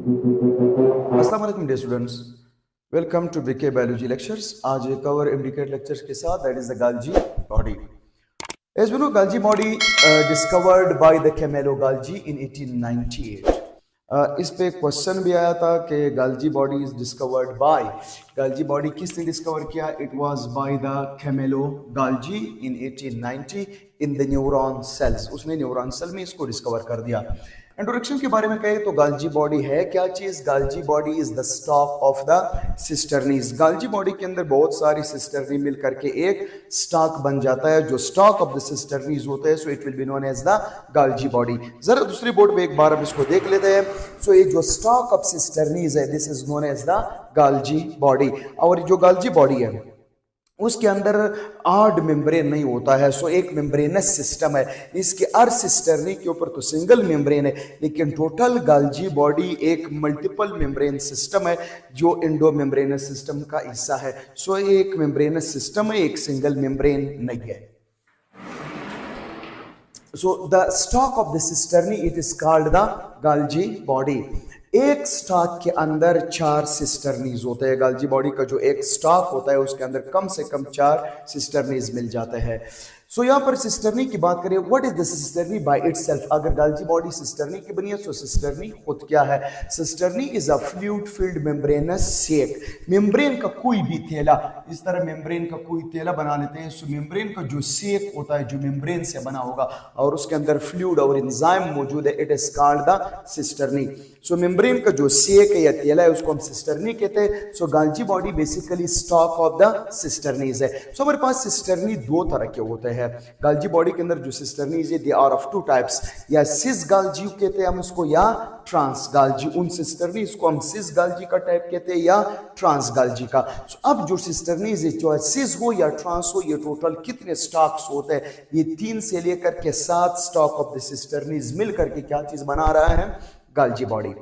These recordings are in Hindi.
अस्सलाम वालेकुम dear students, welcome to BK biology lectures. आज एक और इम्प्लीकेट लेक्चर्स के साथ, that is the Golgi body. As we know, Golgi body discovered by the Camillo Golgi in 1898। इस पे क्वेश्चन भी आया था कि Golgi body is discovered by, Golgi body किसने डिस्कवर किया? It was by the Camillo Golgi in 1890 in the neuron cells. उसने न्यूरॉन सेल में इसको डिस्कवर कर दिया। इंट्रोडक्शन के बारे में कहें तो गाल्जी बॉडी है क्या चीज? Golgi body is the stock of the cisternae. Golgi body के अंदर बहुत सारी सिस्टर्नी मिल करके एक स्टॉक बन जाता है, जो स्टॉक ऑफ द सिस्टर्नीज होते हैं। So it will be known as the Golgi body. जरा दूसरी बोर्ड पे एक बार हम इसको देख लेते हैं। सो ये जो स्टॉक ऑफ सिस्टर्नीज है, this is known as the Golgi body. और जो गाल्जी बॉडी है उसके अंदर आड मेम्ब्रेन नहीं होता है। सो एक मेम्ब्रेनस सिस्टम है। इसके हर सिस्टर्नी के ऊपर तो सिंगल मेम्ब्रेन है, लेकिन टोटल गाल्जी बॉडी एक मल्टीपल मेम्ब्रेन सिस्टम है जो इंडो मेम्ब्रेनस सिस्टम का हिस्सा है। सो एक मेम्ब्रेनस सिस्टम है, एक सिंगल मेम्ब्रेन नहीं है। So the stock of the cisternae it is called the Golgi body. एक स्टॉक के अंदर 4 सिस्टर्नीज होते हैं। गाल्जी बॉडी का जो एक स्टॉक होता है उसके अंदर कम से कम 4 सिस्टर्नीज मिल जाते हैं। सो यहाँ पर सिस्टर्नी की बात करें, what is the cisternae by itself? अगर गाल्जी बॉडी सिस्टर्नी की बनी है तो सिस्टर्नी खुद क्या है? Cisterna is a fluid filled membranous sac. Membrane का कोई भी थैला, इस तरह मेम्ब्रेन का कोई थैला बना लेते हैं। सो मेम्ब्रेन का जो सेक होता है, जो मेम्ब्रेन से बना होगा और उसके अंदर फ्लूइड और एंजाइम मौजूद है, it is called the cisternae. So membrane का जो सेक है या थैला है उसको हम सिस्टर्नी कहते हैं। So Golgi body basically stock of the cisternae है। सो हमारे पास सिस्टर्नी 2 तरह के होते हैं गाल्जी बॉडी के अंदर। जो सिस्टर्नीज है दे आर ऑफ 2 टाइप्स, या सिस गाल्जी कहते हैं हम उसको, या ट्रांस गाल्जी। उन सिस्टर्नीज को हम सिस गाल्जी का टाइप कहते हैं या ट्रांस गाल्जी का। अब जो सिस्टर्नीज है, जो सिस हो या ट्रांस हो, ये टोटल कितने स्टॉक्स होते हैं? ये 3 से लेकर के 7 स्टॉक ऑफ द सिस्टर्नीज मिल करके क्या चीज बना रहा है? गाल्जी बॉडी।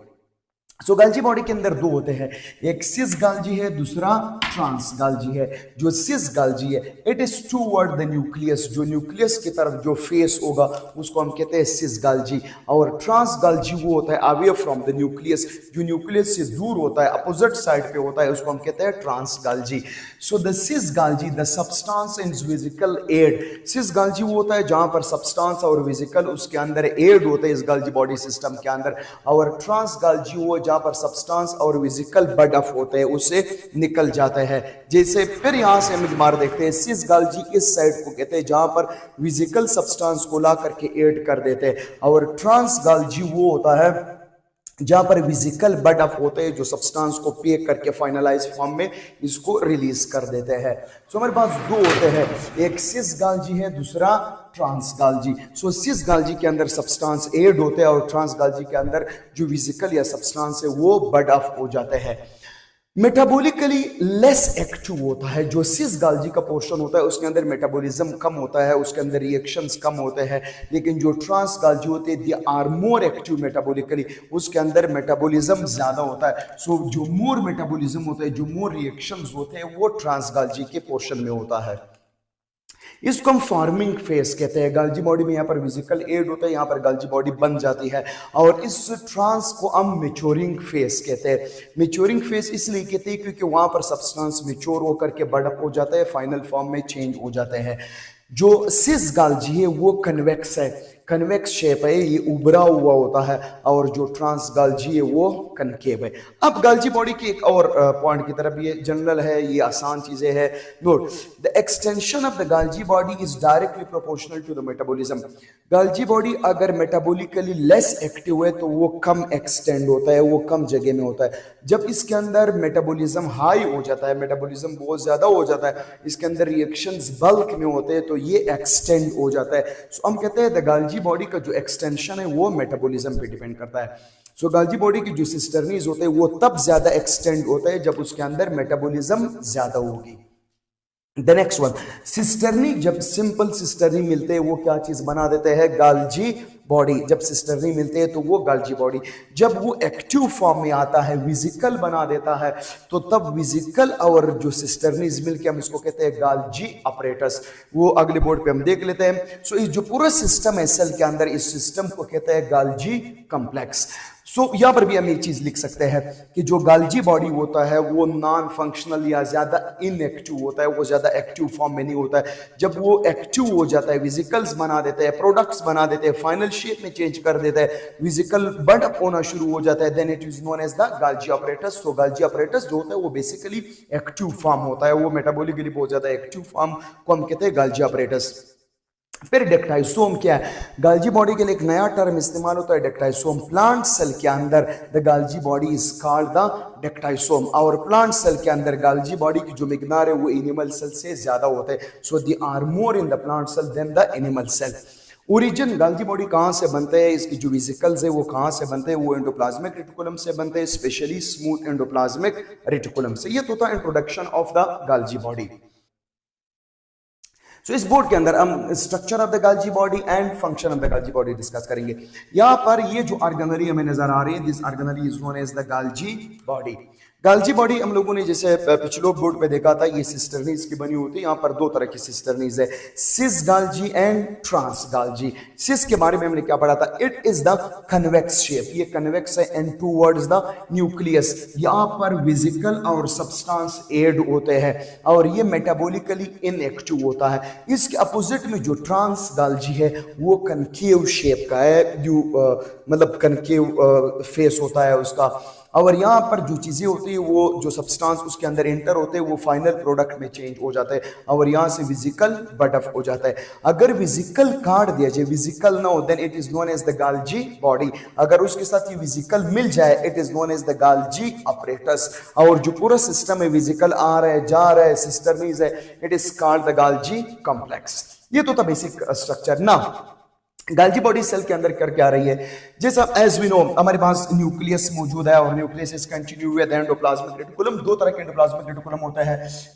सो गाल्जी बॉडी के अंदर 2 होते हैं, एक सिस गाल्जी है, दूसरा ट्रांस गाल्जी है। जो सिस गाल्जी है it is toward the nucleus, जो न्यूक्लियस की तरफ जो फेस होगा उसको हम कहते हैं सिस गाल्जी। और ट्रांस गाल्जी वो होता है अवे फ्रॉम द न्यूक्लियस, जो न्यूक्लियस से दूर होता है, अपोजिट साइड पे होता है, उसको हम कहते हैं trans Golgi. So the cis Golgi the substance and vesicle add. Cis Golgi वो होता है जहां पर सब्सटेंस और वेसिकल उसके अंदर एड होते हैं इस गाल्जी बॉडी सिस्टम के अंदर। और ट्रांस गाल्जी वो जहां पर सब्सटेंस और वेसिकल बड ऑफ होते हैं, उससे निकल जाते हैं। जैसे फिर यहां से हम बार देखते हैं, सिस गाल्जी इस साइड को कहते हैं जहां पर वेसिकल सब्सटेंस को ला करके ऐड कर देते हैं। और ट्रांस गाल्जी वो होता है जहां पर वेसिकल बड ऑफ होते हैं, जो सब्सटेंस को पैक करके फाइनलाइज फॉर्म में इसको रिलीज कर देते हैं। सो हमारे पास 2 होते हैं, एक सिस गाल्जी है, दूसरा ट्रांस गाल्जी। सो सिस गाल्जी के अंदर सब्सटेंस ऐड होते हैं और ट्रांस गाल्जी के अंदर जो वेसिकल या सब्सटेंस है वो बड ऑफ हो जाते हैं। मेटाबॉलिकली लेस एक्टिव होता है। जो सिस गाल्जी का पोर्शन होता है उसके अंदर मेटाबॉलिज्म कम होता है, उसके अंदर रिएक्शंस कम होते हैं। लेकिन जो ट्रांस गाल्जी होते हैं they are more active metabolically, उसके अंदर मेटाबॉलिज्म ज्यादा होता है। सो जो मोर मेटाबॉलिज्म होता है, जो मोर रिएक्शंस होते हैं, वो ट्रांस गाल्जी के पोर्शन में होता है। इसको हम फॉर्मिंग फेस कहते हैं। गाल्जी बॉडी में यहाँ पर वेसिकल एड होता है, यहाँ पर गाल्जी बॉडी बन जाती है। और इस ट्रांस को हम मैच्योरिंग फेस कहते हैं। मैच्योरिंग फेस इसलिए कहते हैं क्योंकि वहां पर सब्सटेंस मैच्योर होकर के बड़अप हो जाता है, फाइनल फॉर्म में चेंज हो जाते हैं। जो सिस गाल्जी है वो कन्वेक्स है, कन्वेक्स शेप है, ये उभरा हुआ होता है। और जो ट्रांस गाल्जी है वो कनकेव है। अब गाल्जी बॉडी की एक और पॉइंट की तरफ, ये जनरल है, ये आसान चीजें हैं। Note the extension of the Golgi body is directly proportional to the metabolism. Golgi body अगर मेटाबॉलिकली लेस एक्टिव है तो वो कम एक्सटेंड होता है, वो कम जगह में होता है। जब इसके अंदर मेटाबॉलिज्म हाई हो जाता है, मेटाबॉलिज्म बहुत ज्यादा हो जाता है, इसके अंदर रिएक्शंस बल्क में होते हैं, तो ये एक्सटेंड हो जाता है। सो हम कहते हैं द गाल्जी बॉडी का जो एक्सटेंशन है वो मेटाबॉलिज्म पे डिपेंड करता है। सो गाल्जी बॉडी की जो सिस्टर्नीज होते हैं वो तब ज्यादा एक्सटेंड होता है जब उसके अंदर मेटाबॉलिज्म ज्यादा होगी। The next one, cisternae. जब सिंपल सिस्टर्नी मिलते हैं वो क्या चीज बना देते हैं? गाल्जी बॉडी। जब सिस्टर्नी मिलते हैं तो वो गाल्जी बॉडी। जब वो एक्टिव फॉर्म में आता है, विजिकल बना देता है, तो तब विजिकल और जो सिस्टर्नीज मिलके हम इसको कहते हैं गाल्जी अपरेटस। वो अगले बोर्ड पे हम देख लेते हैं। सो इस जो पूरा सिस्टम है सेल के अंदर, इस सिस्टम को कहते हैं गाल्जी कॉम्प्लेक्स। सो यहाँ पर भी हम एक चीज लिख सकते हैं कि जो गाल्जी बॉडी होता है वो नॉन फंक्शनल या ज्यादा इनएक्टिव होता है, वो ज्यादा एक्टिव फॉर्म में नहीं होता है। जब वो एक्टिव हो जाता है, विजिकल्स बना देते हैं, प्रोडक्ट्स बना देते हैं, फाइनल शेप में चेंज कर देता है, विजिकल बड अप होना शुरू हो जाता है, then it is known as the Golgi apparatus। तो गाल्जी apparatus जो होता है वो बेसिकली एक्टिव फॉर्म होता है, वो मेटाबॉलिकली बहुत ज्यादा एक्टिव फॉर्म को हम कहते हैं गाल्जी apparatus। फिर डेक्टाइसोम क्या है? गाल्जी बॉडी के लिए एक नया टर्म इस्तेमाल होता है, डेक्टाइसोम। प्लांट सेल के अंदर the Golgi body is called the dictyosome, और प्लांट सेल के अंदर गाल्जी बॉडी की जो मिकदार है वो एनिमल सेल से ज्यादा होते हैं। So they are more in the plant cell than the animal cell. Origin Golgi body कहाँ से बनते हैं, इसकी जो वेसिकल्स है वो कहाँ से बनते हैं? वो एंडोप्लाज्मिक रेटिकुलम से बनते हैं, स्पेशली स्मूथ एंडोप्लाज्मिक रेटिकुलम से। ये तो था introduction of the Golgi body. तो इस बोर्ड के अंदर हम structure of the Golgi body and function of the Golgi body discuss करेंगे। यहाँ पर ये जो ऑर्गेनरी हमें नजर आ रही है, this organelle is known as the Golgi body. Golgi body हम लोगों ने जैसे पिछले बोर्ड पे देखा था, ये सिस्टर्नीज की बनी होती है। यहाँ पर दो तरह की सिस्टर्नीज है, सिस गाल्जी एंड ट्रांस गाल्जी। सिस के बारे में हमने क्या पढ़ा था? It is the convex shape, ये कन्वेक्स है एंड टूवर्ड्स द न्यूक्लियस। यहाँ पर विजिकल और सब्सटेंस एड होते हैं और ये मेटाबॉलिकली इनएक्टिव होता है। इसके अपोजिट में जो ट्रांस गाल्जी है वो कनकेव शेप का है, जो मतलब कनकेव फेस होता है उसका। और यहाँ पर जो चीजें होती है वो जो सब्सटेंस उसके अंदर एंटर होते हैं वो फाइनल प्रोडक्ट में चेंज हो जाता है और यहाँ से विजिकल बटअप हो जाता है। अगर विजिकल काट दिया जाए, विजिकल ना हो, then it is known as the Golgi body. अगर उसके साथ ये विजिकल मिल जाए, it is known as the Golgi apparatus। और जो पूरा सिस्टम है, विजिकल आ रहा है जा रहा है, सिस्टर्नीज है, it is called the गाल्जी complex. ये तो था बेसिक स्ट्रक्चर। ना गाल्जी बॉडी सेल के अंदर करके आ रही है, जैसा एज वी नो हमारे पास न्यूक्लियस मौजूद है और nucleus is continue with endoplasmic reticulum. दो तरह के एंडोप्लाज्मिक रेटिकुलम होता है,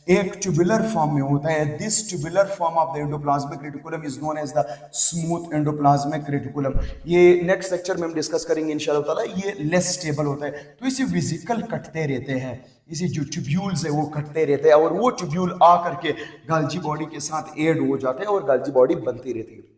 एक ट्यूबुलर फॉर्म में होता है। This tubular form of the endoplasmic reticulum is known as the smooth endoplasmic reticulum. ये नेक्स्ट लेक्चर में हम डिस्कस करेंगे इंशाल्लाह ताला। ये लेस स्टेबल होता है, तो इसे विजिकल कटते रहते हैं, इसी जो ट्यूब्यूल्स है वो कटते रहते हैं और वो ट्यूब्यूल आकर के गाल्जी बॉडी के साथ एड हो जाते हैं और गाल्जी बॉडी बनती रहती है।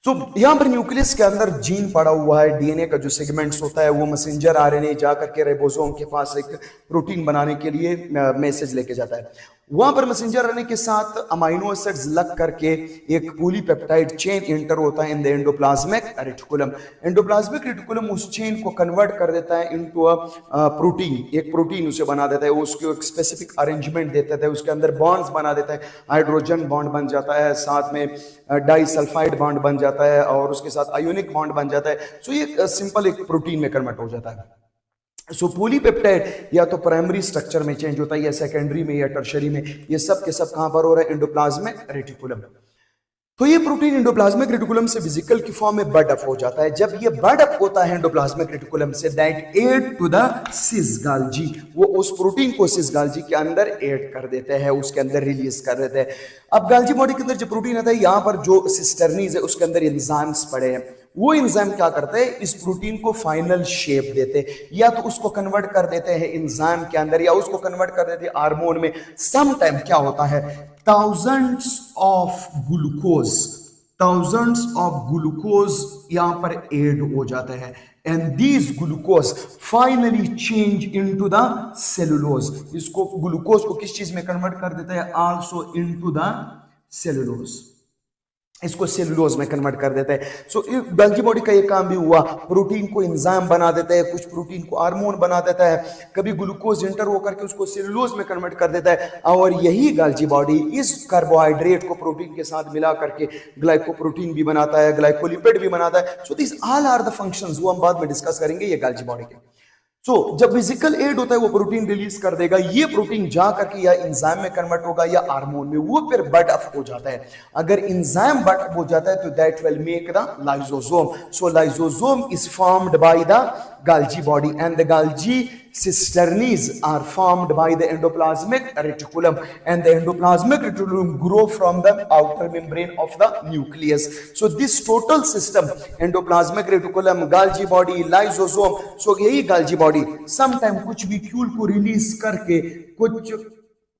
तो यहाँ पर न्यूक्लियस के अंदर जीन पड़ा हुआ है, डीएनए का जो सेगमेंट्स होता है वो मैसेंजर आरएनए जाकर के राइबोसोम के पास एक प्रोटीन बनाने के लिए मैसेज लेके जाता है। वहां पर मैसेंजर आरएनए के साथ अमाइनो एसिड्स लग करके एक पॉलीपेप्टाइड चेन एंटर होता है in the endoplasmic reticulum. Endoplasmic reticulum उस चेन को कन्वर्ट कर देता है इनटू अ प्रोटीन, एक प्रोटीन उसे बना देता है, उसको एक स्पेसिफिक अरेंजमेंट देता है, उसके अंदर बॉन्ड्स बना देता है, हाइड्रोजन बॉन्ड बन जाता है, साथ में डाइसल्फाइड बॉन्ड बन जाता है और उसके साथ आयोनिक बॉन्ड बन जाता है। सो ये सिंपल एक प्रोटीन में कन्वर्ट हो जाता है। सो पॉलीपेप्टाइड या तो प्राइमरी स्ट्रक्चर में चेंज होता है या सेकेंडरी में या टर्शरी में, ये सब के सब कहां पर हो रहा है? Endoplasmic reticulum. तो ये प्रोटीन एंडोप्लाज्मिक रेटिकुलम से विजिकल की फॉर्म में बड अप हो जाता है। जब ये बड अप होता है एंडोप्लाज्मिक रेटिकुलम से, that add to the cis Golgi, वो उस प्रोटीन को सिस गाल्जी के अंदर ऐड कर देते हैं, उसके अंदर रिलीज कर देते हैं। अब गाल्जी बॉडी के अंदर जो प्रोटीन आता है, यहाँ पर जो सिस्टर्नीज है उसके अंदर एंजाइम्स पड़े हैं, वो एंजाइम क्या करते हैं? इस प्रोटीन को फाइनल शेप देते हैं, या तो उसको कन्वर्ट कर देते हैं एंजाइम के अंदर या उसको कन्वर्ट कर देते हैं हार्मोन में। सम टाइम क्या होता है, thousands of glucose यहाँ पर ऐड हो जाते हैं and these glucose finally change into the cellulose। इसको ग्लूकोज को किस चीज में कन्वर्ट कर देता है? also into the cellulose, इसको सेलुलोज में कन्वर्ट कर देता है। सो गाल्जी बॉडी का ये काम भी हुआ, प्रोटीन को एंजाइम बना देता है, कुछ प्रोटीन को हार्मोन बना देता है, कभी ग्लूकोज एंटर होकर के उसको सेलुलोज में कन्वर्ट कर देता है और यही गाल्जी बॉडी इस कार्बोहाइड्रेट को प्रोटीन के साथ मिला करके ग्लाइकोप्रोटीन भी बनाता है, ग्लाइकोलिपिड भी बनाता है। So this all are the functions, वो हम बाद में डिस्कस करेंगे ये गाल्जी बॉडी के। जब फिजिकल एड होता है वो प्रोटीन रिलीज कर देगा, ये प्रोटीन जा करके या एंजाइम में कन्वर्ट होगा या हार्मोन में, वो फिर बड अप हो जाता है। अगर एंजाइम बड अप हो जाता है तो that will make the lysosome. So lysosome is formed by the Golgi body and the Golgi cisternes are formed by the endoplasmic reticulum and the endoplasmic reticulum grow from the outer membrane of the nucleus. So this total system, endoplasmic reticulum, Golgi body, lysosome, so यही Golgi body sometime कुछ भी फ्यूल को रिलीज करके कुछ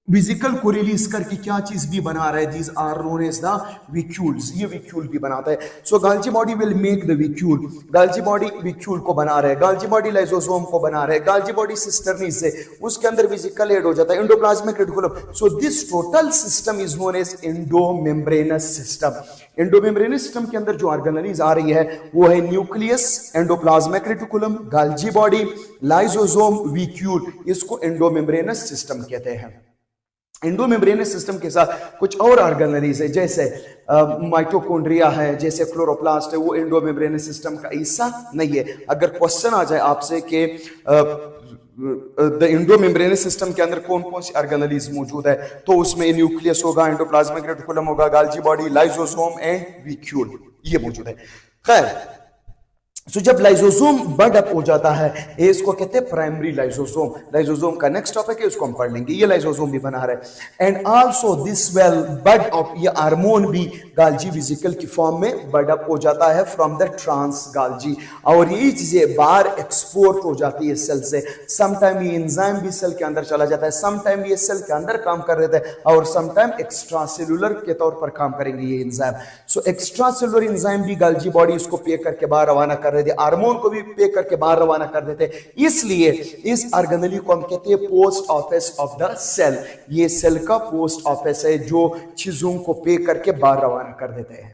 विजिकल को रिलीज करके क्या चीज भी बना रहा है, these are known as the vesicles, ये विक्यूल भी बनाता है। So Golgi body will make the vesicle, Golgi body vesicle को बना रहा है, गाल्जी बॉडी लाइसोसोम को बना रहा है, गाल्जी बॉडी सिस्टर्नी से उसके अंदर विजिकल ऐड हो जाता है, endoplasmic reticulum. So this total system is known as endomembranous system. Endomembranous system के अंदर जो ऑर्गेनेलीज आ रही है वो है nucleus, endoplasmic reticulum, Golgi body, lysosome, vacuole, इसको एंडोमेम्ब्रेनस सिस्टम कहते हैं। एंडोमेम्ब्रेनस सिस्टम के साथ कुछ और ऑर्गेनेलीज है, जैसे माइटोकॉन्ड्रिया है, जैसे क्लोरोप्लास्ट है, वो एंडोमेम्ब्रेनस सिस्टम का हिस्सा नहीं है। अगर क्वेश्चन आ जाए आपसे कि द एंडोमेम्ब्रेनस सिस्टम के अंदर कौन कौन सी ऑर्गेनेलीज मौजूद है, तो उसमें न्यूक्लियस होगा, एंडोप्लाज्मिक रेटिकुलम होगा, गाल्जी बॉडी, लाइसोसोम एंड विक्यूल, ये मौजूद है। खैर, तो जब लाइसोसोम बड अप हो जाता है, ये इसको कहते हैं प्राइमरी लाइसोसोम। लाइसोसोम का नेक्स्ट टॉपिक है, उसको हम पढ़ लेंगे। ये लाइसोसोम भी बना रहे हैं। And also this well bud up, ये हार्मोन भी गाल्जी वेसिकल की फॉर्म में बड अप हो जाता है फ्रॉम द ट्रांस गाल्जी, और ये चीजें बाहर एक्सपोर्ट हो जाती है सेल से। समटाइम ये एंजाइम भी सेल के अंदर चला जाता है, समटाइम ये सेल के अंदर काम कर रहे थे, और समटाइम एक्स्ट्रा सेलुलर के तौर पर काम करेंगे ये enzyme. So extra cellular enzyme भी गाल्जी बॉडी उसको पे करके बाहर रवाना कर रहे थे, हार्मोन को भी पे करके बाहर रवाना कर देते। इसलिए इस ऑर्गेनेली को हम कहते हैं post office of the cell. ये सेल का पोस्ट ऑफिस है जो चीजों को पे करके बाहर रवाना कर देते हैं।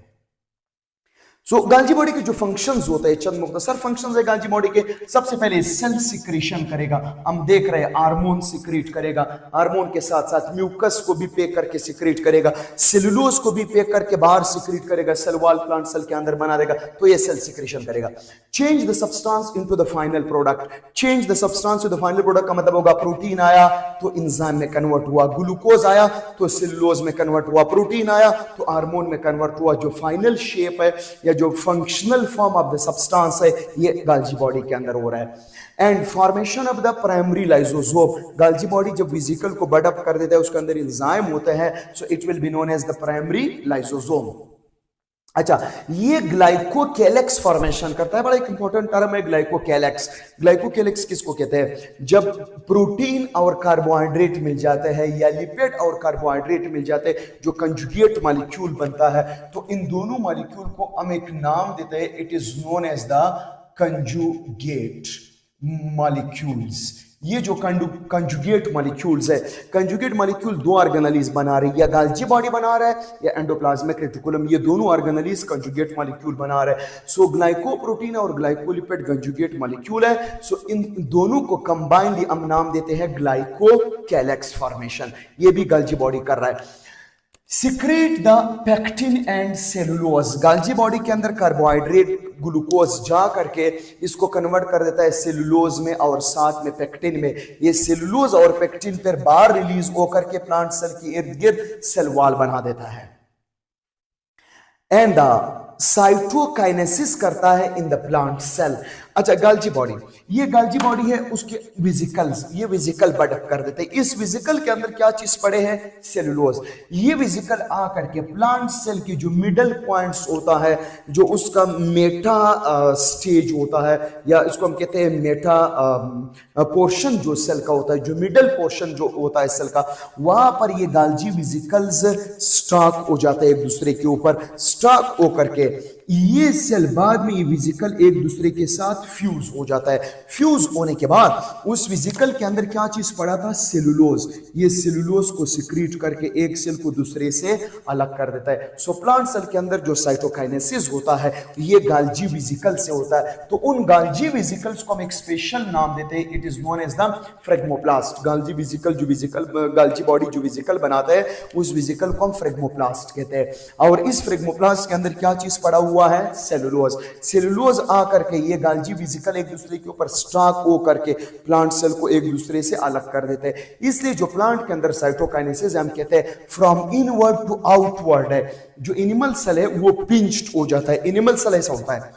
सो गाल्जी बॉडी के जो फंक्शंस होते हैं, चंद मुख्तसर फंक्शंस है गाल्जी बॉडी के। सबसे पहले सेल सिक्रीशन करेगा, हम देख रहे हैं हार्मोन सिक्रीट करेगा, हार्मोन के साथ साथ म्यूकस को भी पे करके सिक्रीट करेगा, सेलुलोज को भी पे करके बाहर सिक्रीट करेगा, सेल वॉल प्लांट सेल के अंदर बना देगा, तो ये सेल सिक्रीशन करेगा। Change the substance into the final product, change the substance to the final product का मतलब होगा प्रोटीन आया तो एंजाइम में कन्वर्ट हुआ, ग्लूकोज आया तो सेलुलोज में कन्वर्ट हुआ, प्रोटीन आया तो हार्मोन में कन्वर्ट हुआ। जो फाइनल शेप है या जो functional form of the substance है, ये गाल्जी बॉडी के अंदर हो रहा है। And formation of the primary lysosome, गाल्जी body जब वेसिकल को बड अप कर देता है, उसके अंदर एंजाइम होते हैं, so it will be known as the primary lysosome. अच्छा, ये ग्लाइकोकेलेक्स फॉर्मेशन करता है, बड़ा एक इंपॉर्टेंट टर्म है ग्लाइकोकेलेक्स। ग्लाइकोकेलेक्स किसको कहते हैं? जब प्रोटीन और कार्बोहाइड्रेट मिल जाते हैं या लिपिड और कार्बोहाइड्रेट मिल जाते हैं, जो कंजुगेट मॉलिक्यूल बनता है, तो इन दोनों मॉलिक्यूल को हम एक नाम देते हैं, it is known as the conjugate molecules. ये जो कंजुगेट मॉलिक्यूल्स है, कंजुगेट मॉलिक्यूल दो ऑर्गेनेलीज बना रही है, या गाल्जी बॉडी बना रहा है या एंडोप्लाज्मिक रेटिकुलम, ये दोनों ऑर्गेनेलीज कंजुगेट मॉलिक्यूल बना रहे हैं। सो ग्लाइकोप्रोटीन और ग्लाइकोलिपिड कंजुगेट मॉलिक्यूल है। सो इन दोनों को कंबाइनली हम नाम देते हैं ग्लाइकोकेलेक्स फॉर्मेशन। ये भी गाल्जी बॉडी कर रहा है। Secrete the pectin and cellulose, Golgi body के अंदर कार्बोहाइड्रेट ग्लूकोज जा करके इसको कन्वर्ट कर देता है सेलुलोज में और साथ में पेक्टिन में। ये सेलुलोज और पेक्टिन फिर बाहर रिलीज होकर के प्लांट सेल की इर्द गिर्द सेल वॉल बना देता है। एंड साइटोकाइनेसिस करता है इन द प्लांट सेल। अच्छा, गाल्जी बॉडी, ये गाल्जी बॉडी है, उसके वेसिकल्स, ये वेसिकल बडअप कर देते हैं। इस वेसिकल के अंदर क्या चीज पड़े हैं? सेलुलोज। ये वेसिकल आ करके प्लांट सेल की जो मिडल पॉइंट्स होता है, जो उसका मेटा स्टेज होता है, या इसको हम कहते हैं मेटा पोर्शन जो सेल का होता है, जो मिडल पोर्शन जो होता है सेल का, वहां पर ये गाल्जी वेसिकल्स स्टॉक हो जाते हैं एक दूसरे के ऊपर। स्टॉक होकर के ये सेल बाद में ये वेसिकल एक दूसरे के साथ फ्यूज हो जाता है। फ्यूज होने के बाद उस वेसिकल के अंदर क्या चीज पड़ा था? सेलुलोज। ये सेलुलोज को सिक्रीट करके एक सेल को दूसरे से अलग कर देता है। सो प्लांट सेल के अंदर जो साइटोकाइनेसिस होता है, ये गाल्जी वेसिकल से होता है। तो उन गाल्जी वेसिकल्स को हम एक स्पेशल नाम देते हैं, it is known as the phragmoplast. Golgi vesicle जो वेसिकल गाल्जी बॉडी जो वेसिकल बनाता है, उस वेसिकल को हम फ्रेगमोप्लास्ट कहते हैं। और इस फ्रेगमोप्लास्ट के अंदर क्या चीज पड़ा हुआ है? सेलुलोज। सेलुलोज आकर के ये गाल्जी वेसिकल एक दूसरे के ऊपर स्टॉक हो करके प्लांट सेल को एक दूसरे से अलग कर देते हैं। इसलिए जो प्लांट के अंदर साइटोकाइनेसिस हम कहते हैं फ्रॉम इनवर्ड टू आउटवर्ड है। जो एनिमल सेल है वो पिंच्ड हो जाता है। एनिमल सेल ऐसा होता है,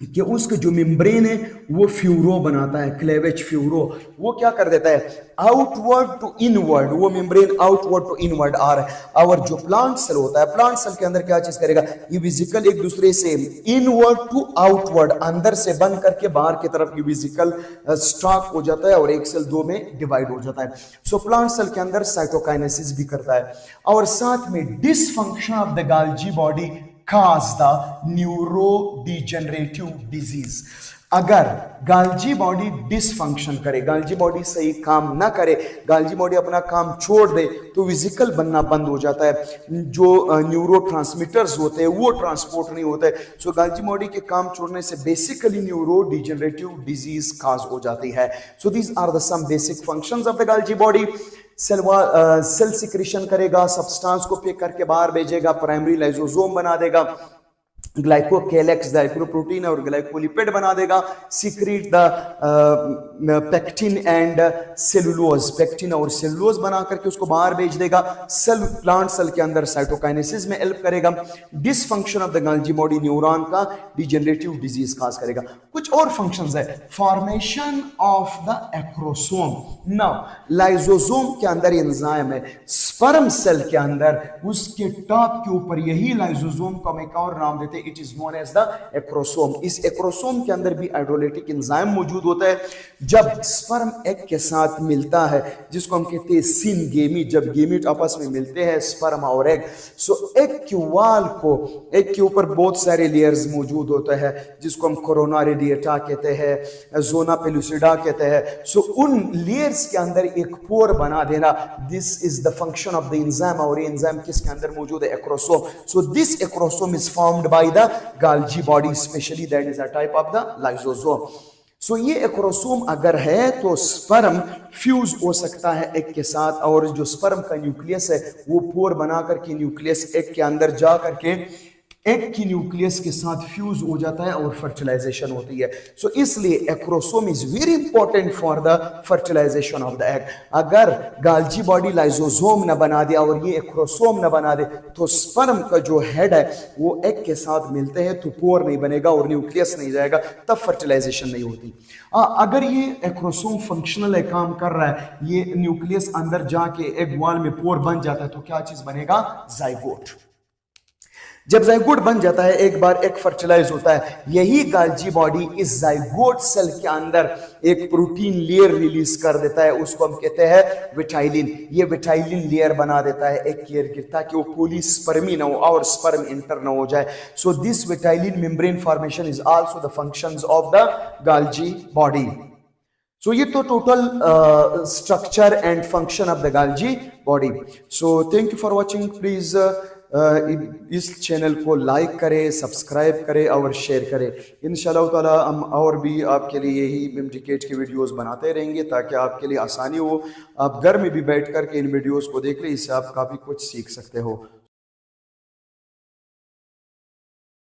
कि उसका जो मेम्ब्रेन है वो फ्यूरो बनाता है, क्लेवेज फ्यूरो। वो क्या कर देता है, आउटवर्ड टू इनवर्ड, वो मेम्ब्रेन आउटवर्ड टू इनवर्ड आ रहा है। और जो प्लांट सेल होता है, प्लांट सेल के अंदर क्या चीज करेगा, ये वेसिकल एक दूसरे से इनवर्ड टू आउटवर्ड, अंदर से बंद करके बाहर की तरफ ये वेसिकल स्टॉक हो जाता है और एक सेल दो में डिवाइड हो जाता है। सो प्लांट सेल के अंदर साइटोकाइनेसिस भी करता है। और साथ में dysfunction of the Golgi body cause the neurodegenerative disease। अगर गाल्जी बॉडी डिसफंक्शन करे, गाल्जी बॉडी सही काम ना करे, गाल्जी बॉडी अपना काम छोड़ दे, तो वेसिकल बनना बंद हो जाता है। जो न्यूरो ट्रांसमीटर्स होते हैं वो ट्रांसपोर्ट नहीं होते। सो गाल्जी बॉडी के काम छोड़ने से basically neurodegenerative disease cause हो जाती है। So these are the some basic functions of the Golgi body. Cell secretion करेगा, सब्सटेंस को पिक करके बाहर भेजेगा, प्राइमरी लाइसोसोम बना देगा, ग्लाइकोकेलेक्स ग्लाइकोप्रोटीन और ग्लाइकोलिपिड बना देगा, secret the pectin and cellulose, pectin और सेलुलोज बना करके उसको बाहर भेज देगा। सेल प्लांट सेल के अंदर साइटोकाइनेसिस में हेल्प करेगा। Dysfunction of the Golgi body neuron का डिजेनरेटिव डिजीज काज करेगा। कुछ और फंक्शंस है, formation of the acrosome. Now lysosome के अंदर एंजाइम है, स्पर्म सेल के अंदर उसके टॉप के ऊपर यही लाइसोसोम को हम एक और नाम देते हैं, it is known as the acrosome. इस एक्रोसोम के अंदर भी हाइड्रोलाइटिक एंजाइम मौजूद होता है। जब स्पर्म एग के साथ मिलता है, जिसको हम कहते हैं सिनगेमीट, जब गेमीट आपस में मिलते हैं स्पर्म और एग, सो एग के वाल को, एग के ऊपर बहुत सारे लेयर्स मौजूद होते हैं, जिसको हम कोरोना रेडिएटा कहते हैं, जोना पेलुसिडा कहते हैं। सो उन लेयर्स के अंदर एक पोर बना देना, this is the function of the enzyme. और ये एंजाइम किसके अंदर मौजूद है, acrosome. So this acrosome is formed by the Golgi body, especially that is a type of the lysosome। सो ये एक्रोसोम अगर है तो स्पर्म फ्यूज हो सकता है एग के साथ, और जो स्पर्म का न्यूक्लियस है वो पोर बना करके न्यूक्लियस एग के अंदर जा करके एग की न्यूक्लियस के साथ फ्यूज हो जाता है और फर्टिलाइजेशन होती है। सो इसलिए acrosome is very important for the fertilization of the egg. अगर गाल्जी बॉडी लाइसोसोम न बना दे और ये एक्रोसोम न बना दे, तो स्पर्म का जो हेड है वो एग के साथ मिलते हैं तो पोर नहीं बनेगा और न्यूक्लियस नहीं जाएगा, तब फर्टिलाइजेशन नहीं होती। अगर ये एक्रोसोम फंक्शनल है, काम कर रहा है, ये न्यूक्लियस अंदर जाके एग वॉल में पोर बन जाता है, तो क्या चीज बनेगा, जाइगोट। जब जाइगोट बन जाता है, एक बार एग फर्टिलाइज होता है, यही गाल्जी बॉडी इस जाइगोट सेल के अंदर एक प्रोटीन लेयर रिलीज कर देता है, उसको हम कहते हैं विटाइलिन। ये विटाइलिन लेयर बना देता है एग के इर्द गिर्द, ताकि वो पॉलीस्पर्मी ना हो और स्पर्म इंटर ना हो जाए। So this vitelline membrane formation is also the functions of the Golgi body. So ये तो total structure and function of the Golgi body. So thank you for watching. Please इस चैनल को लाइक करें, सब्सक्राइब करें और शेयर करें। इंशाल्लाह ताला हम और भी आपके लिए यही मेडिकेट की वीडियोस बनाते रहेंगे, ताकि आपके लिए आसानी हो। आप घर में भी बैठ कर के इन वीडियोस को देख लें, इससे आप काफ़ी कुछ सीख सकते हो।